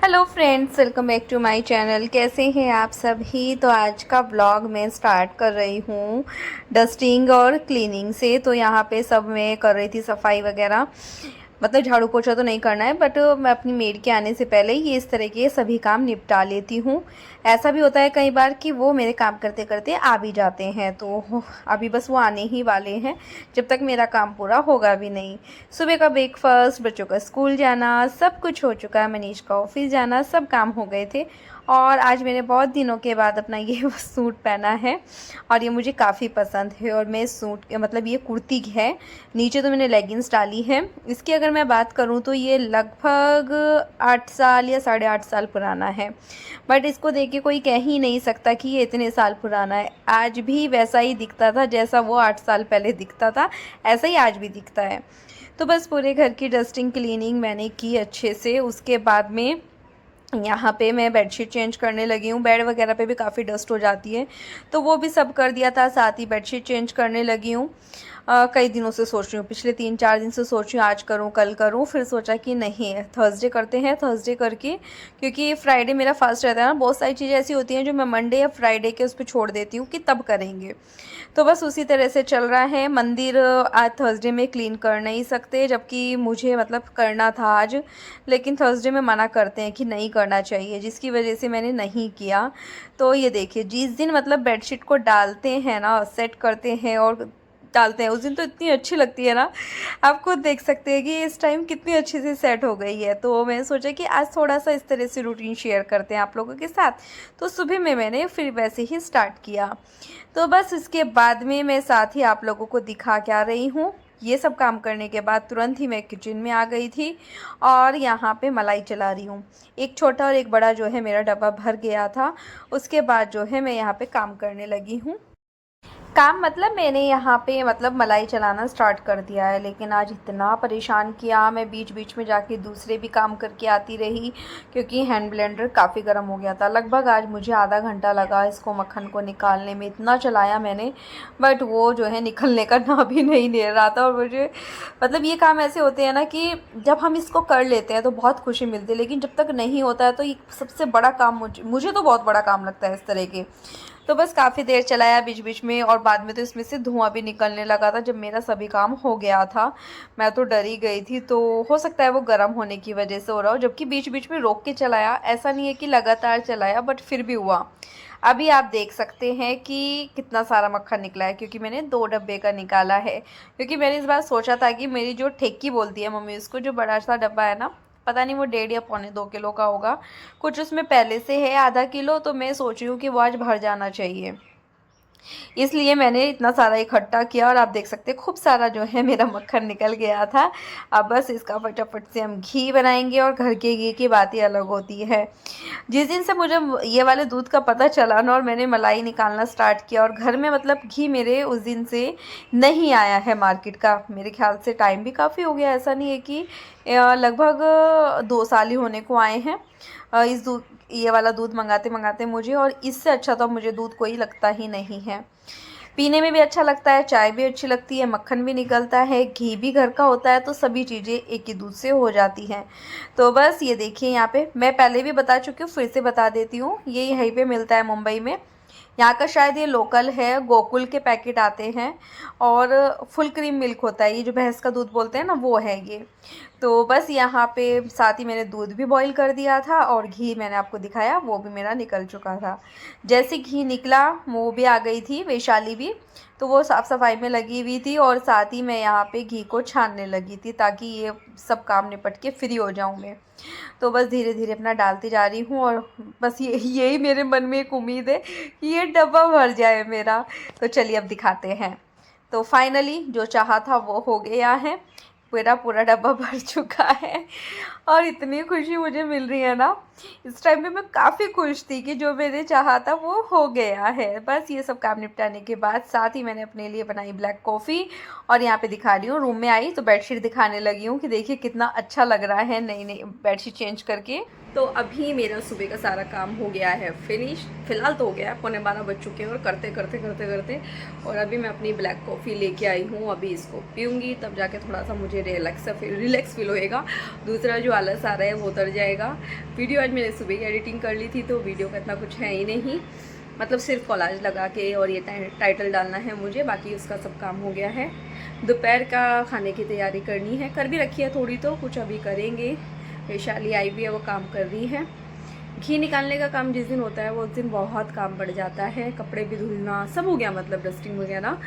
Hello friends, welcome back to my channel. कैसे हैं आप सभी। तो आज का ब्लॉग मैं स्टार्ट कर रही हूँ डस्टिंग और क्लीनिंग से। तो यहाँ पे सब मैं कर रही थी सफाई वगैरह, मतलब झाड़ू पोछा तो नहीं करना है, बट मैं अपनी मेड के आने से पहले ही इस तरह के सभी काम निपटा लेती हूँ। ऐसा भी होता है कई बार कि वो मेरे काम करते करते आ भी जाते हैं, तो अभी बस वो आने ही वाले हैं, जब तक मेरा काम पूरा होगा भी नहीं। सुबह का ब्रेकफास्ट, बच्चों का स्कूल जाना, सब कुछ हो चुका है। मनीष का ऑफिस जाना, सब काम हो गए थे। और आज मैंने बहुत दिनों के बाद अपना ये सूट पहना है और ये मुझे काफ़ी पसंद है। और मैं सूट मतलब ये कुर्ती है, नीचे तो मैंने लेगिंग्स डाली है। इसकी अगर मैं बात करूँ तो ये लगभग 8 साल या 8.5 साल पुराना है, बट इसको देख के कोई कह ही नहीं सकता कि ये इतने साल पुराना है। आज भी वैसा ही दिखता था जैसा वो 8 साल पहले दिखता था, ऐसा ही आज भी दिखता है। तो बस पूरे घर की डस्टिंग क्लीनिंग मैंने की अच्छे से। उसके बाद में यहाँ पे मैं बेडशीट चेंज करने लगी हूँ। बेड वगैरह पे भी काफ़ी डस्ट हो जाती है, तो वो भी सब कर दिया था, साथ ही बेडशीट चेंज करने लगी हूँ। कई दिनों से सोच रही हूँ, पिछले 3-4 दिन से सोच रही हूँ आज करूँ कल करूँ, फिर सोचा कि नहीं थर्सडे करते हैं। थर्सडे करके, क्योंकि फ्राइडे मेरा फास्ट रहता है ना, बहुत सारी चीज़ें ऐसी होती हैं जो मैं मंडे या फ्राइडे के उस पर छोड़ देती हूँ कि तब करेंगे। तो बस उसी तरह से चल रहा है। मंदिर आज थर्सडे में क्लीन कर नहीं सकते, जबकि मुझे मतलब करना था आज, लेकिन थर्सडे में मना करते हैं कि नहीं करना चाहिए, जिसकी वजह से मैंने नहीं किया। तो ये देखिए, जिस दिन मतलब बेडशीट को डालते हैं ना, सेट करते हैं और डालते हैं, उस दिन तो इतनी अच्छी लगती है ना, आप खुद देख सकते हैं कि इस टाइम कितनी अच्छे से सेट हो गई है। तो मैंने सोचा कि आज थोड़ा सा इस तरह से रूटीन शेयर करते हैं आप लोगों के साथ। तो सुबह में मैंने फिर वैसे ही स्टार्ट किया। तो बस इसके बाद में मैं साथ ही आप लोगों को दिखा क्या रही हूँ। ये सब काम करने के बाद तुरंत ही मैं किचन में आ गई थी और यहाँ पे मलाई चला रही हूँ। एक छोटा और एक बड़ा जो है मेरा डब्बा भर गया था। उसके बाद जो है मैं यहाँ पे काम करने लगी हूँ। काम मतलब मैंने यहाँ पे मतलब मलाई चलाना स्टार्ट कर दिया है, लेकिन आज इतना परेशान किया। मैं बीच बीच में जाके दूसरे भी काम करके आती रही, क्योंकि हैंड ब्लेंडर काफ़ी गर्म हो गया था। लगभग आज मुझे आधा घंटा लगा इसको मक्खन को निकालने में, इतना चलाया मैंने, बट वो जो है निकलने का नाम भी नहीं ले रहा था। और मुझे मतलब ये काम ऐसे होते हैं ना कि जब हम इसको कर लेते हैं तो बहुत खुशी मिलती है, लेकिन जब तक नहीं होता है तो ये सबसे बड़ा काम मुझे तो बहुत बड़ा काम लगता है इस तरह के। तो बस काफ़ी देर चलाया बीच बीच में, और बाद में तो इसमें से धुआं भी निकलने लगा था जब मेरा सभी काम हो गया था। मैं तो डर ही गई थी। तो हो सकता है वो गर्म होने की वजह से हो रहा हो, जबकि बीच बीच में रोक के चलाया, ऐसा नहीं है कि लगातार चलाया, बट फिर भी हुआ। अभी आप देख सकते हैं कि कितना सारा मक्खन निकला है, क्योंकि मैंने 2 डब्बे का निकाला है। क्योंकि मैंने इस बार सोचा था कि मेरी जो ठेकी बोलती है मम्मी उसको, जो बड़ा सा डब्बा है ना, पता नहीं वो 1.5 या पौने 2 किलो का होगा, कुछ उसमें पहले से है आधा किलो, तो मैं सोच रही हूँ कि वो आज भर जाना चाहिए, इसलिए मैंने इतना सारा इकट्ठा किया। और आप देख सकते हैं खूब सारा जो है मेरा मक्खन निकल गया था। अब बस इसका फटाफट से हम घी बनाएंगे, और घर के घी की बात ही अलग होती है। जिस दिन से मुझे ये वाले दूध का पता चला ना, और मैंने मलाई निकालना स्टार्ट किया, और घर में मतलब घी मेरे उस दिन से नहीं आया है मार्केट का। मेरे ख्याल से टाइम भी काफ़ी हो गया, ऐसा नहीं है कि लगभग 2 साल ही होने को आए हैं इस दूध ये वाला दूध मंगाते मंगाते मुझे। और इससे अच्छा तो मुझे दूध कोई लगता ही नहीं है। पीने में भी अच्छा लगता है, चाय भी अच्छी लगती है, मक्खन भी निकलता है, घी भी घर का होता है, तो सभी चीज़ें एक ही दूध से हो जाती हैं। तो बस ये देखिए, यहाँ पे मैं पहले भी बता चुकी हूँ, फिर से बता देती हूँ। ये यहीं पे मिलता है मुंबई में, यहाँ का शायद ये लोकल है। गोकुल के पैकेट आते हैं, और फुल क्रीम मिल्क होता है, ये जो भैंस का दूध बोलते हैं ना, वो है ये। तो बस यहाँ पे साथ ही मैंने दूध भी बॉईल कर दिया था, और घी मैंने आपको दिखाया वो भी मेरा निकल चुका था। जैसे घी निकला, वो भी आ गई थी वैशाली भी, तो वो साफ़ सफाई में लगी हुई थी, और साथ ही मैं यहाँ पे घी को छानने लगी थी, ताकि ये सब काम निपट के फ्री हो जाऊँ मैं। तो बस धीरे धीरे अपना डालती जा रही हूँ, और बस यही मेरे मन में एक उम्मीद है कि ये डब्बा भर जाए मेरा। तो चलिए अब दिखाते हैं। तो फाइनली जो चाहा था वो हो गया है, मेरा पूरा डब्बा भर चुका है। और इतनी खुशी मुझे मिल रही है ना, इस टाइम पे मैं काफ़ी खुश थी कि जो मैंने चाहा था वो हो गया है। बस ये सब काम निपटाने के बाद साथ ही मैंने अपने लिए बनाई ब्लैक कॉफ़ी, और यहाँ पे दिखा रही हूँ। रूम में आई तो बेडशीट दिखाने लगी हूँ कि देखिए कितना अच्छा लग रहा है नई नई बेडशीट चेंज करके। तो अभी मेरा सुबह का सारा काम हो गया है फिनिश, फिलहाल तो हो गया है, 11:15 बज चुके हैं, और करते करते करते करते और अभी मैं अपनी ब्लैक कॉफ़ी लेके आई हूँ। अभी इसको पीऊँगी, तब जाके थोड़ा सा मुझे रिलैक्स फील होएगा। दूसरा जो जो आलस आ रहा है वो उतर जाएगा। वीडियो आज मैंने सुबह ही एडिटिंग कर ली थी, तो वीडियो का इतना कुछ है ही नहीं, मतलब सिर्फ कोलाज लगा के और ये टाइटल डालना है मुझे, बाकी उसका सब काम हो गया है। दोपहर का खाने की तैयारी करनी है, कर भी रखी है थोड़ी, तो कुछ अभी करेंगे। वैशाली आई भी है, वो काम कर रही है। घी निकालने का काम जिस दिन होता है वो उस दिन बहुत काम बढ़ जाता है। कपड़े भी धुलना सब हो गया, मतलब डस्टिंग वगैरह,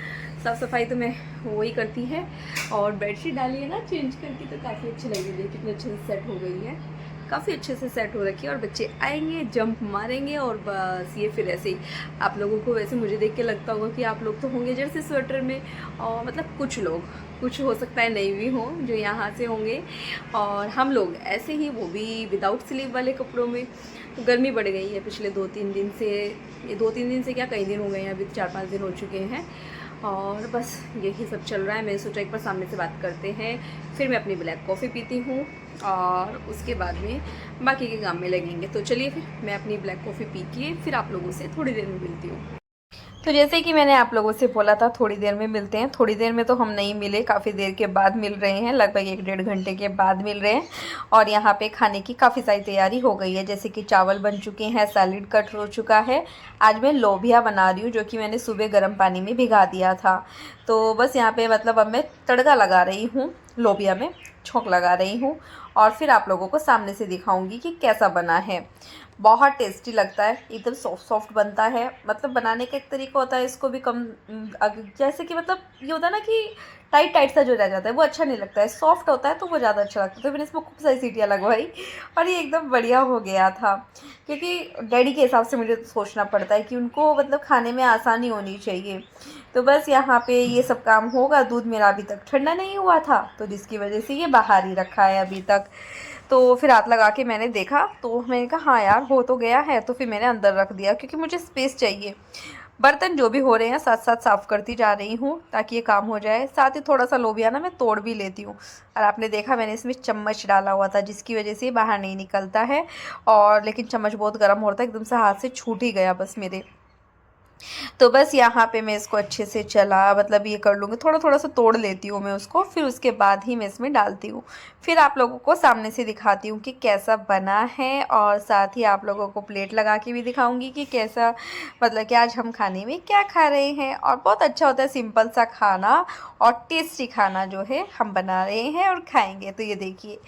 साफ़ सफाई तो मैं वही करती है। और बेडशीट डाली है ना चेंज करके, तो काफ़ी अच्छी लग रही है, कितने अच्छे से सेट हो गई है, काफ़ी अच्छे से सेट हो रखी है। और बच्चे आएंगे, जंप मारेंगे और बस ये फिर ऐसे ही। आप लोगों को वैसे मुझे देख के लगता होगा कि आप लोग तो होंगे जैसे स्वेटर में, और मतलब कुछ लोग, कुछ हो सकता है नहीं भी हों जो यहाँ से होंगे, और हम लोग ऐसे ही, वो भी विदाउट स्लीव वाले कपड़ों में। तो गर्मी बढ़ गई है पिछले 2-3 दिन से, ये 2-3 दिन से क्या कई दिन हो गए हैं, अभी 4-5 दिन हो चुके हैं, और बस यही सब चल रहा है। मैंने सोचा एक बार सामने से बात करते हैं, फिर मैं अपनी ब्लैक कॉफ़ी पीती हूँ और उसके बाद में बाकी के काम में लगेंगे। तो चलिए फिर मैं अपनी ब्लैक कॉफ़ी पी के फिर आप लोगों से थोड़ी देर में मिलती हूँ। तो जैसे कि मैंने आप लोगों से बोला था थोड़ी देर में मिलते हैं, थोड़ी देर में तो हम नहीं मिले, काफ़ी देर के बाद मिल रहे हैं, लगभग 1-1.5 घंटे के बाद मिल रहे हैं। और यहाँ पे खाने की काफ़ी सारी तैयारी हो गई है, जैसे कि चावल बन चुके हैं, सैलेड कट हो चुका है। आज मैं लोबिया बना रही हूँ, जो कि मैंने सुबह गर्म पानी में भिगा दिया था। तो बस यहाँ पर मतलब अब मैं तड़का लगा रही हूँ, लोबिया में छोंक लगा रही हूँ, और फिर आप लोगों को सामने से दिखाऊंगी कि कैसा बना है। बहुत टेस्टी लगता है, एकदम सॉफ्ट सॉफ्ट बनता है। मतलब बनाने का एक तरीका होता है, इसको भी कम जैसे कि मतलब ये होता है ना कि टाइट टाइट सा जो रह जाता है वो अच्छा नहीं लगता है, सॉफ्ट होता है तो वो ज़्यादा अच्छा लगता है। तो मैंने इसमें खूब सारी सीटियाँ लगवाई और ये एकदम बढ़िया हो गया था, क्योंकि डैडी के हिसाब से मुझे सोचना पड़ता है कि उनको मतलब खाने में आसानी होनी चाहिए। तो बस यहाँ पे ये सब काम होगा। दूध मेरा अभी तक ठंडा नहीं हुआ था, तो जिसकी वजह से ये बाहर ही रखा है अभी तक। तो फिर हाथ लगा के मैंने देखा, तो मैंने कहा हाँ यार हो तो गया है, तो फिर मैंने अंदर रख दिया, क्योंकि मुझे स्पेस चाहिए। बर्तन जो भी हो रहे हैं साथ साथ साफ़ करती जा रही हूँ ताकि ये काम हो जाए। साथ ही थोड़ा सा लोबिया ना मैं तोड़ भी लेती हूँ, और आपने देखा मैंने इसमें चम्मच डाला हुआ था, जिसकी वजह से बाहर नहीं निकलता है। और लेकिन चम्मच बहुत गर्म होता है, एकदम से हाथ से छूट ही गया बस मेरे। तो बस यहाँ पे मैं इसको अच्छे से चला मतलब ये कर लूँगी, थोड़ा थोड़ा सा तोड़ लेती हूँ मैं उसको, फिर उसके बाद ही मैं इसमें डालती हूँ। फिर आप लोगों को सामने से दिखाती हूँ कि कैसा बना है, और साथ ही आप लोगों को प्लेट लगा के भी दिखाऊंगी कि कैसा, मतलब कि आज हम खाने में क्या खा रहे हैं। और बहुत अच्छा होता है सिंपल सा खाना, और टेस्टी खाना जो है हम बना रहे हैं और खाएंगे। तो ये देखिए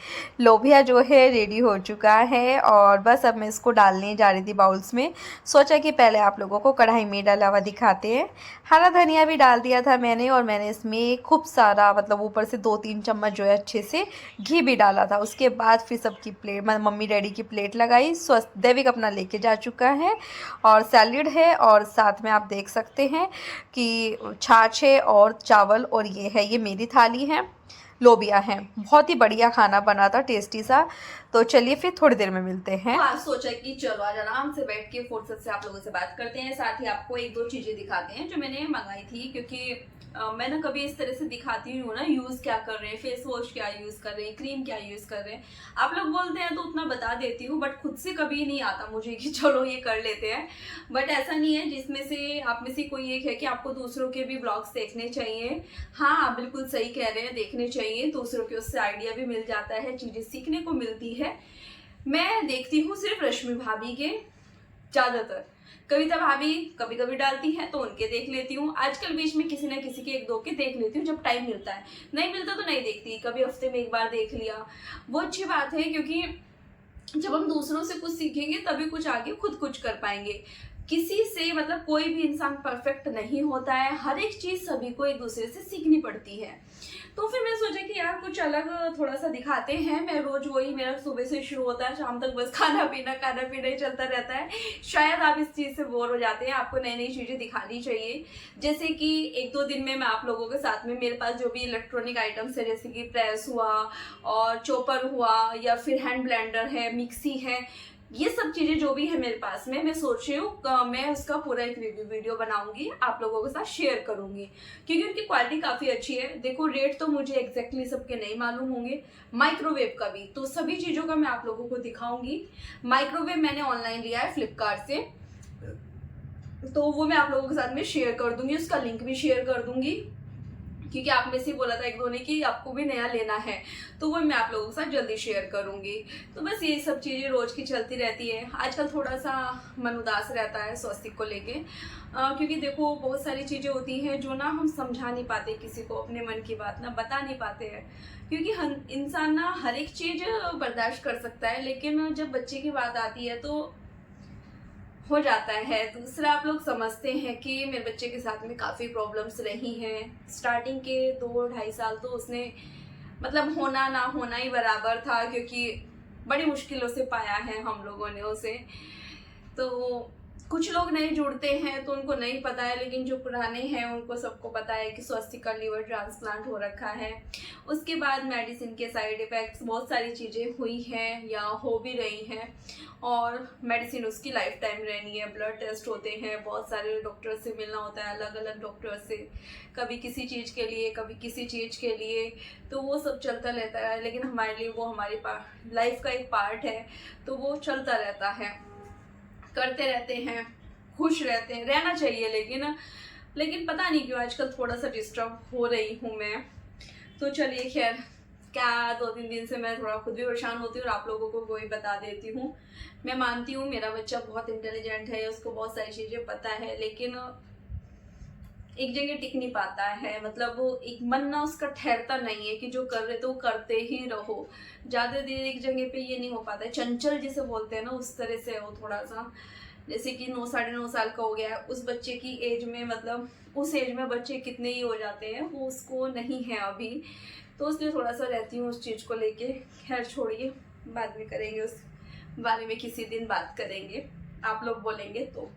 लोबिया जो है रेडी हो चुका है, और बस अब मैं इसको डालने जा रही थी बाउल्स में। सोचा कि पहले आप लोगों को कढ़ाई में डाला हुआ दिखाते हैं। हरा धनिया भी डाल दिया था मैंने, और मैंने इसमें खूब सारा मतलब ऊपर से 2-3 चम्मच जो है अच्छे से घी भी डाला था। उसके बाद फिर सबकी प्लेट, मम्मी डैडी की प्लेट लगाई। स्वस्थ दैविक अपना लेके जा चुका है, और सैलेड है, और साथ में आप देख सकते हैं कि छाछ है और चावल, और ये है, ये मेरी थाली है, लोबिया है। बहुत ही बढ़िया खाना बना था, टेस्टी सा। तो चलिए फिर थोड़ी देर में मिलते हैं। तो आज सोचा कि चलो आज आराम से बैठ के फुर्सत से आप लोगों से बात करते हैं, साथ ही आपको 1-2 चीजें दिखाते हैं जो मैंने मंगाई थी, क्योंकि मैं ना कभी इस तरह से दिखाती हूँ ना यूज क्या कर रहे हैं, फेस वॉश क्या यूज कर रहे हैं, क्रीम क्या यूज कर रहे हैं। आप लोग बोलते हैं तो उतना बता देती हूँ, बट खुद से कभी नहीं आता मुझे कि चलो ये कर लेते हैं। बट ऐसा नहीं है, जिसमें से आप में से कोई एक है कि आपको दूसरों के भी ब्लॉग्स देखने चाहिए। हाँ आप बिल्कुल सही कह रहे हैं, देखने चाहिए, दूसरों के उससे आइडिया भी मिल जाता है, चीजें सीखने को मिलती है। मैं देखती हूँ सिर्फ रश्मि भाभी के, ज्यादातर कविता भाभी कभी कभी डालती हैं तो उनके देख लेती हूँ। आजकल बीच में किसी ना किसी के 1-2 के देख लेती हूँ जब टाइम मिलता है, नहीं मिलता तो नहीं देखती, कभी हफ्ते में 1 बार देख लिया। वो अच्छी बात है, क्योंकि जब हम दूसरों से कुछ सीखेंगे तभी कुछ आगे खुद कुछ कर पाएंगे। किसी से मतलब कोई भी इंसान परफेक्ट नहीं होता है, हर एक चीज सभी को एक दूसरे से सीखनी पड़ती है। तो फिर मैं सोचा कि यार कुछ अलग थोड़ा सा दिखाते हैं। मैं रोज वही, मेरा सुबह से शुरू होता है, शाम तक बस खाना पीना ही चलता रहता है। शायद आप इस चीज से बोर हो जाते हैं, आपको नई नई चीजें दिखानी चाहिए। जैसे कि 1-2 दिन में मैं आप लोगों के साथ में मेरे पास जो भी इलेक्ट्रॉनिक आइटम्स है, जैसे कि प्रेस हुआ और चॉपर हुआ, या फिर हैंड ब्लेंडर है, मिक्सी है, ये सब चीजें जो भी है मेरे पास में, मैं सोच रही हूँ मैं उसका पूरा एक रिव्यू वीडियो बनाऊंगी, आप लोगों के साथ शेयर करूंगी, क्योंकि उनकी क्वालिटी काफी अच्छी है। देखो रेट तो मुझे एग्जैक्टली सबके नहीं मालूम होंगे, माइक्रोवेव का भी, तो सभी चीजों का मैं आप लोगों को दिखाऊंगी। माइक्रोवेव मैंने ऑनलाइन लिया है फ्लिपकार्ट से, तो वो मैं आप लोगों के साथ में शेयर कर दूंगी, उसका लिंक भी शेयर कर दूंगी। क्योंकि आप में से बोला था एक दो ने कि आपको भी नया लेना है, तो वो मैं आप लोगों के साथ जल्दी शेयर करूंगी। तो बस ये सब चीज़ें रोज की चलती रहती है। आजकल थोड़ा सा मन उदास रहता है स्वस्तिक को लेके, क्योंकि देखो बहुत सारी चीज़ें होती हैं जो ना हम समझा नहीं पाते किसी को, अपने मन की बात ना बता नहीं पाते हैं। क्योंकि इंसान ना हर एक चीज़ बर्दाश्त कर सकता है, लेकिन जब बच्चे की बात आती है तो हो जाता है। दूसरा, आप लोग समझते हैं कि मेरे बच्चे के साथ में काफ़ी प्रॉब्लम्स रही हैं। स्टार्टिंग के 2-2.5 साल तो उसने मतलब होना ना होना ही बराबर था, क्योंकि बड़ी मुश्किलों से पाया है हम लोगों ने उसे। तो कुछ लोग नए जुड़ते हैं तो उनको नहीं पता है, लेकिन जो पुराने हैं उनको सबको पता है कि स्वस्तिक का लीवर ट्रांसप्लांट हो रखा है। उसके बाद मेडिसिन के साइड इफ़ेक्ट्स बहुत सारी चीज़ें हुई हैं या हो भी रही हैं, और मेडिसिन उसकी लाइफ टाइम रहनी है। ब्लड टेस्ट होते हैं, बहुत सारे डॉक्टर से मिलना होता है, अलग अलग डॉक्टर से, कभी किसी चीज़ के लिए कभी किसी चीज़ के लिए, तो वो सब चलता रहता है। लेकिन हमारे लिए वो हमारी लाइफ का एक पार्ट है, तो वो चलता रहता है, करते रहते हैं, खुश रहते हैं, रहना चाहिए। लेकिन पता नहीं क्यों आजकल थोड़ा सा डिस्टर्ब हो रही हूँ मैं। तो चलिए खैर, क्या 2-3 दिन से मैं थोड़ा खुद भी परेशान होती हूँ और आप लोगों को वही बता देती हूँ। मैं मानती हूँ मेरा बच्चा बहुत इंटेलिजेंट है, उसको बहुत सारी चीज़ें पता है, लेकिन एक जगह टिक नहीं पाता है। मतलब वो एक मन ना उसका ठहरता नहीं है कि जो कर रहे तो करते ही रहो। ज़्यादा देर एक जगह पे ये नहीं हो पाता है। चंचल जिसे बोलते हैं ना, उस तरह से है वो थोड़ा सा। जैसे कि 9-9.5 साल का हो गया है, उस बच्चे की एज में, मतलब उस एज में बच्चे कितने ही हो जाते हैं, वो उसको नहीं है अभी। तो इसलिए थोड़ा सा रहती हूँ उस चीज़ को लेके। खैर छोड़िए, बाद में करेंगे, उस बारे में किसी दिन बात करेंगे, आप लोग बोलेंगे तो।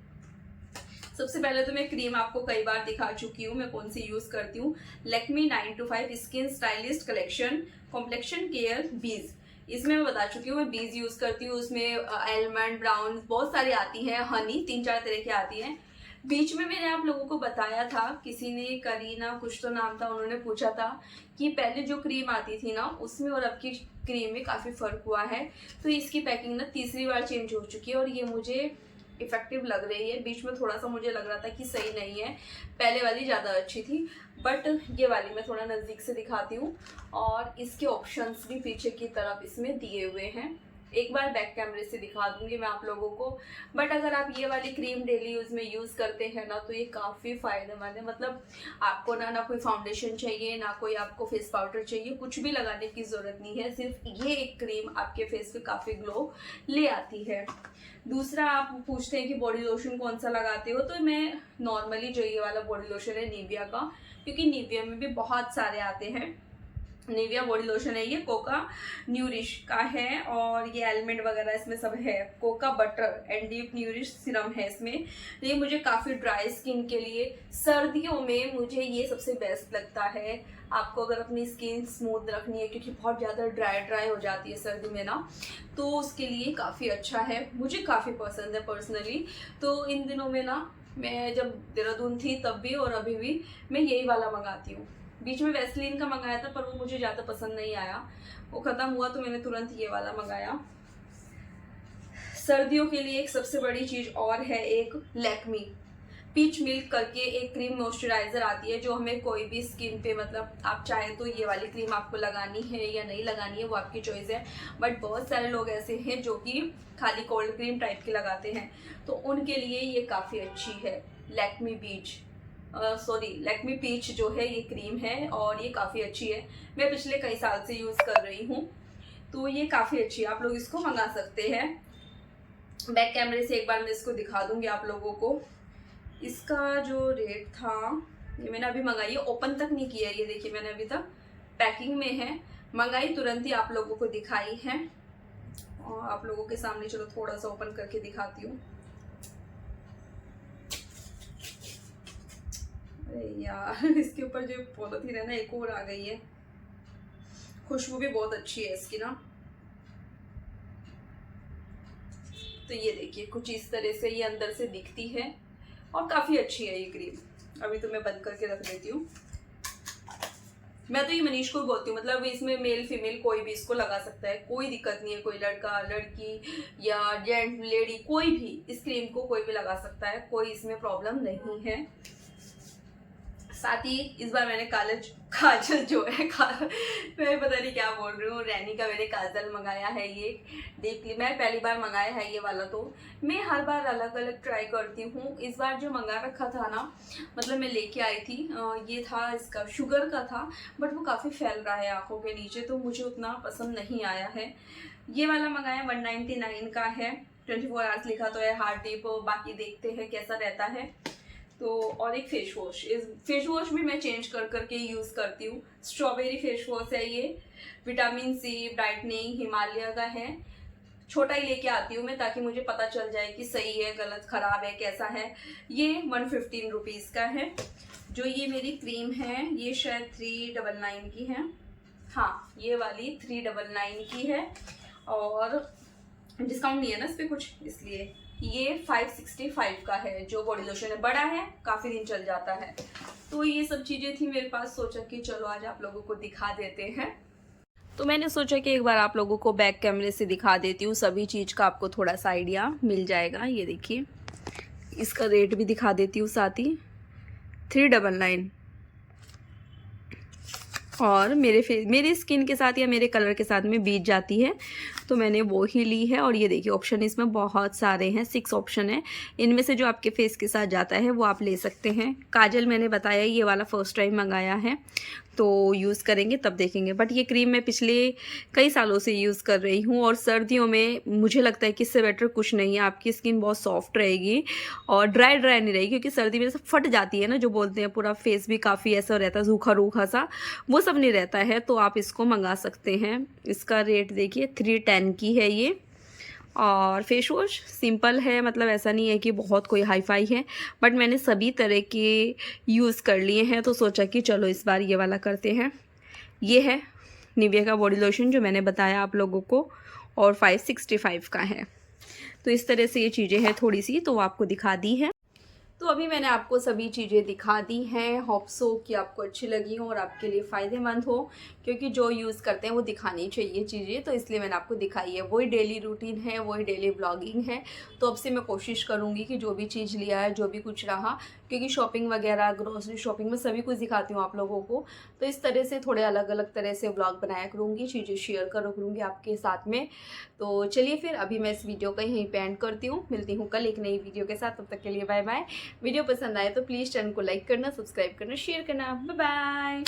सबसे पहले तो मैं क्रीम आपको कई बार दिखा चुकी हूँ मैं कौन सी यूज करती हूँ। Lakme 9to5 skin stylist collection complexion care बीज, इसमें मैं बता चुकी हूँ मैं बीज यूज करती हूँ। उसमें आलमंड, ब्राउन, बहुत सारी आती हैं, हनी 3-4 तरह की आती हैं। बीच में मैंने आप लोगों को बताया था, किसी ने करीना कुछ तो नाम था, उन्होंने पूछा था कि पहले जो क्रीम आती थी ना उसमें और अब की क्रीम में काफ़ी फ़र्क हुआ है। तो इसकी पैकिंग ना तीसरी बार चेंज हो चुकी है और ये मुझे इफेक्टिव लग रही है। बीच में थोड़ा सा मुझे लग रहा था कि सही नहीं है, पहले वाली ज़्यादा अच्छी थी, बट ये वाली मैं थोड़ा नज़दीक से दिखाती हूँ। और इसके ऑप्शंस भी पीछे की तरफ इसमें दिए हुए हैं, एक बार बैक कैमरे से दिखा दूंगी मैं आप लोगों को। बट अगर आप ये वाली क्रीम डेली यूज में यूज़ करते हैं ना तो ये काफ़ी फायदेमंद है। मतलब आपको ना कोई फाउंडेशन चाहिए, ना कोई आपको फेस पाउडर चाहिए, कुछ भी लगाने की ज़रूरत नहीं है। सिर्फ ये एक क्रीम आपके फेस पे काफ़ी ग्लो ले आती है। दूसरा, आप पूछते हैं कि बॉडी लोशन कौन सा लगाते हो, तो मैं नॉर्मली जो ये वाला बॉडी लोशन है निविया का, क्योंकि निविया में भी बहुत सारे आते हैं। निविया बॉडी लोशन है ये, कोका न्यूरिश का है, और ये एलमंड वगैरह इसमें सब है। Cocoa butter and deep nourish Siram है इसमें। ये मुझे काफ़ी ड्राई स्किन के लिए, सर्दियों में मुझे ये सबसे बेस्ट लगता है। आपको अगर अपनी स्किन स्मूथ रखनी है, क्योंकि बहुत ज़्यादा ड्राई हो जाती है सर्दी में ना, तो उसके लिए काफ़ी अच्छा है, मुझे काफ़ी पसंद है पर्सनली। तो इन दिनों में ना, मैं जब देहरादून थी तब भी और अभी भी मैं यही वाला मंगाती हूँ। बीच में वैसलीन का मंगाया था पर वो मुझे ज़्यादा पसंद नहीं आया, वो ख़त्म हुआ तो मैंने तुरंत ये वाला मंगाया। सर्दियों के लिए एक सबसे बड़ी चीज़ और है, एक लैक्मी पीच मिल्क करके एक क्रीम मॉइस्चराइजर आती है, जो हमें कोई भी स्किन पे, मतलब आप चाहे तो ये वाली क्रीम आपको लगानी है या नहीं लगानी है वो आपकी चॉइस है। बट बहुत सारे लोग ऐसे हैं जो कि खाली कोल्ड क्रीम टाइप की लगाते हैं, तो उनके लिए ये काफ़ी अच्छी है। लैक्मी लैक्मी पीच जो है ये क्रीम है और ये काफ़ी अच्छी है। मैं पिछले कई साल से यूज़ कर रही हूँ, तो ये काफ़ी अच्छी है, आप लोग इसको मंगा सकते हैं। बैक कैमरे से एक बार मैं इसको दिखा दूंगी आप लोगों को। इसका जो रेट था, ये मैंने अभी मंगाई है, ओपन तक नहीं किया है, ये देखिए मैंने अभी तक पैकिंग में है, मंगाई तुरंत ही आप लोगों को दिखाई है। और आप लोगों के सामने चलो थोड़ा सा ओपन करके दिखाती हूँ। अरे यार, इसके ऊपर जो पॉलिथीन है ना, एक और आ गई है। खुशबू भी बहुत अच्छी है इसकी ना। तो ये देखिए कुछ इस तरह से ये अंदर से दिखती है और काफ़ी अच्छी है ये क्रीम। अभी तो मैं बंद करके रख देती हूँ। मैं तो ये मनीष को बोलती हूँ, मतलब इसमें मेल फीमेल कोई भी इसको लगा सकता है, कोई दिक्कत नहीं है। कोई लड़का लड़की या जेंट लेडी कोई भी इस क्रीम को कोई भी लगा सकता है, कोई इसमें प्रॉब्लम नहीं है। साथ ही इस बार मैंने काजल जो है मैं पता नहीं क्या बोल रही हूँ, रैनी का मैंने काजल मंगाया है। ये डीपली मैं पहली बार मंगाया है ये वाला। तो मैं हर बार अलग अलग ट्राई करती हूँ। इस बार जो मंगा रखा था ना, मतलब मैं लेके आई थी, ये था इसका शुगर का था, बट वो काफ़ी फैल रहा है आँखों के नीचे, तो मुझे उतना पसंद नहीं आया है। ये वाला मंगाया 199 का है, 24 आवर्स लिखा तो है, हार्ड टिप। बाकी देखते हैं कैसा रहता है। तो और एक फेस वॉश, इस फेस वॉश भी मैं चेंज कर करके यूज़ करती हूँ। स्ट्रॉबेरी फेस वॉश है ये, विटामिन सी ब्राइटनिंग हिमालय का है। छोटा ही लेके आती हूँ मैं, ताकि मुझे पता चल जाए कि सही है गलत खराब है कैसा है। ये 115 रुपीज़ का है। जो ये मेरी क्रीम है ये शायद 399 की है, हाँ ये वाली 399 की है, और डिस्काउंट नहीं है ना इस पर कुछ, इसलिए ये 565 का है। जो बॉडी लोशन है बड़ा है, काफ़ी दिन चल जाता है। तो ये सब चीज़ें थी मेरे पास, सोचा कि चलो आज आप लोगों को दिखा देते हैं। तो मैंने सोचा कि एक बार आप लोगों को बैक कैमरे से दिखा देती हूँ, सभी चीज़ का आपको थोड़ा सा आइडिया मिल जाएगा। ये देखिए, इसका रेट भी दिखा देती हूँ साथ ही, 399। और मेरे स्किन के साथ या मेरे कलर के साथ में बीत जाती है, तो मैंने वो ही ली है। और ये देखिए ऑप्शन इसमें बहुत सारे हैं, 6 ऑप्शन है। इनमें से जो आपके फेस के साथ जाता है वो आप ले सकते हैं। काजल मैंने बताया ये वाला फर्स्ट टाइम मंगाया है, तो यूज़ करेंगे तब देखेंगे। बट ये क्रीम मैं पिछले कई सालों से यूज़ कर रही हूँ, और सर्दियों में मुझे लगता है कि इससे बेटर कुछ नहीं है। आपकी स्किन बहुत सॉफ्ट रहेगी और ड्राई नहीं रहेगी, क्योंकि सर्दी में सब फट जाती है ना, जो बोलते हैं, पूरा फेस भी काफ़ी ऐसा रहता है सूखा रूखा सा, वो सब नहीं रहता है। तो आप इसको मंगा सकते हैं। इसका रेट देखिए 310 की है ये। और फेस वॉश सिंपल है, मतलब ऐसा नहीं है कि बहुत कोई हाई फाई है, बट मैंने सभी तरह के यूज़ कर लिए हैं, तो सोचा कि चलो इस बार ये वाला करते हैं। ये है निविया का बॉडी लोशन जो मैंने बताया आप लोगों को, और 565 का है। तो इस तरह से ये चीज़ें हैं थोड़ी सी, तो आपको दिखा दी है। तो अभी मैंने आपको सभी चीज़ें दिखा दी हैं। होप सो कि आपको अच्छी लगी हो और आपके लिए फ़ायदेमंद हो, क्योंकि जो यूज़ करते हैं वो दिखानी चाहिए चीज़ें, तो इसलिए मैंने आपको दिखाई है। वही डेली रूटीन है, वही डेली ब्लॉगिंग है। तो अब से मैं कोशिश करूँगी कि जो भी चीज़ लिया है, जो भी कुछ रहा, क्योंकि शॉपिंग वगैरह ग्रोसरी शॉपिंग में सभी कुछ दिखाती हूँ आप लोगों को, तो इस तरह से थोड़े अलग अलग तरह से ब्लॉग बनाया करूँगी, चीज़ें शेयर करूँगी आपके साथ में। तो चलिए फिर अभी मैं इस वीडियो का यहीं पे एंड करती हूँ। मिलती हूँ कल एक नई वीडियो के साथ, तब तक के लिए बाय बाय। वीडियो पसंद आए तो प्लीज़ चैनल को लाइक करना, सब्सक्राइब करना, शेयर करना। Bye bye.